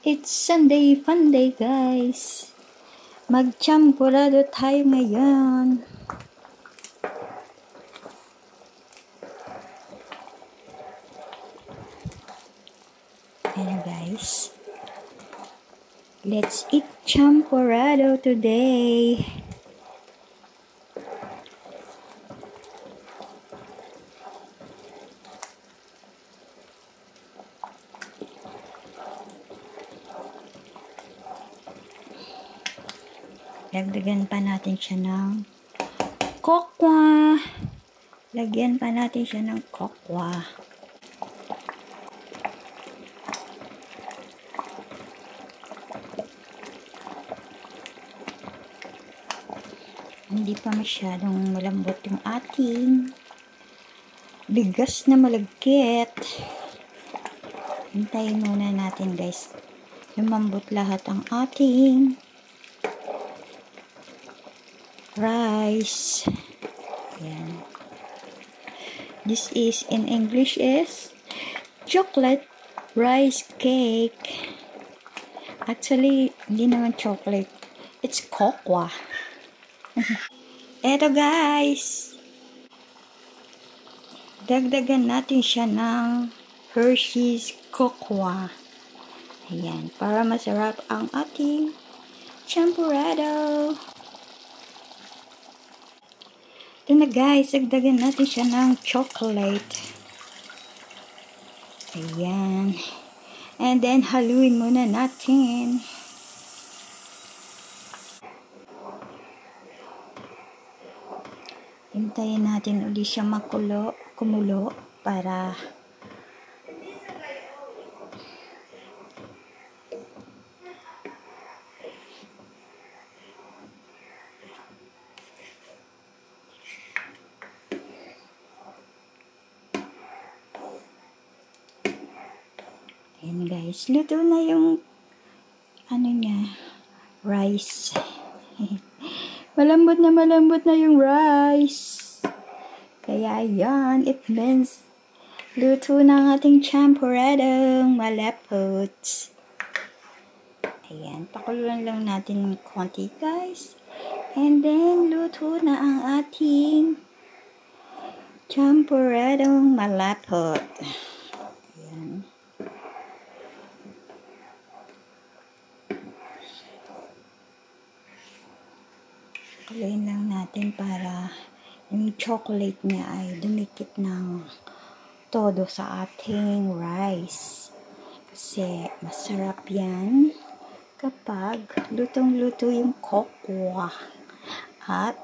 It's Sunday fun day, guys. Magchampurado tayo ngayon. Ayan guys. Let's eat champurado today. Dagdagan pa natin siya ng kokwa. Lagyan pa natin siya ng kokwa. Hindi pa masyadong malambot yung ating bigas na malagkit. Hintayin muna natin guys. Lumambot lahat ang ating rice. Ayan. This is in English is chocolate rice cake. Actually, hindi naman chocolate. It's kokwa. Eto guys. Dagdagan natin siya ng Hershey's kokwa. Ayan. Para masarap ang ating champurado. Ito na guys, dagdagan natin siya ng chocolate. Ayan. And then, haluin muna natin. Hintayin natin ulit siya kumulo para ayan guys, luto na yung rice. malambot na yung rice. Kaya yan, it means luto na ang ating champuradong malapot. Ayan, pakuluan lang natin ng konti guys. And then, luto na ang ating champuradong malapot. Ayan. Pakuluin lang natin para yung chocolate niya ay dumikit ng todo sa ating rice. Kasi masarap yan kapag lutong-luto yung kokwa at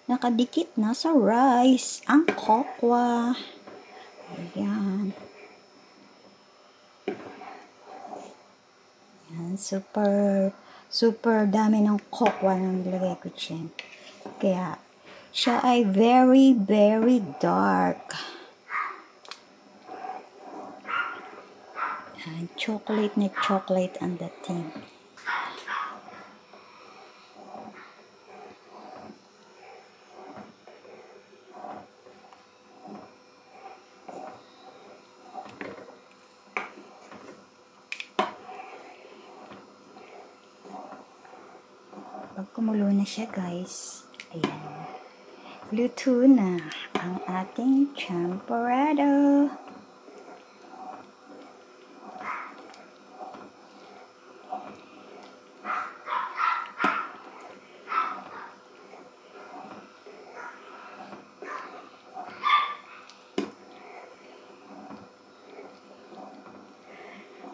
nakadikit na sa rice ang kokwa. Ayan. Ayan, super dami ng kokwa na nilagay ko dyan. Kaya siya ay very dark. Ayan, chocolate na chocolate ang dating. Pag kumulo na siya guys, ayan, luto na ang ating champurado.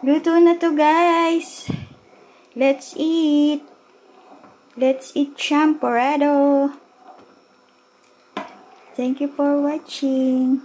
Luto na to guys. Let's eat. Let's eat champurado. Thank you for watching.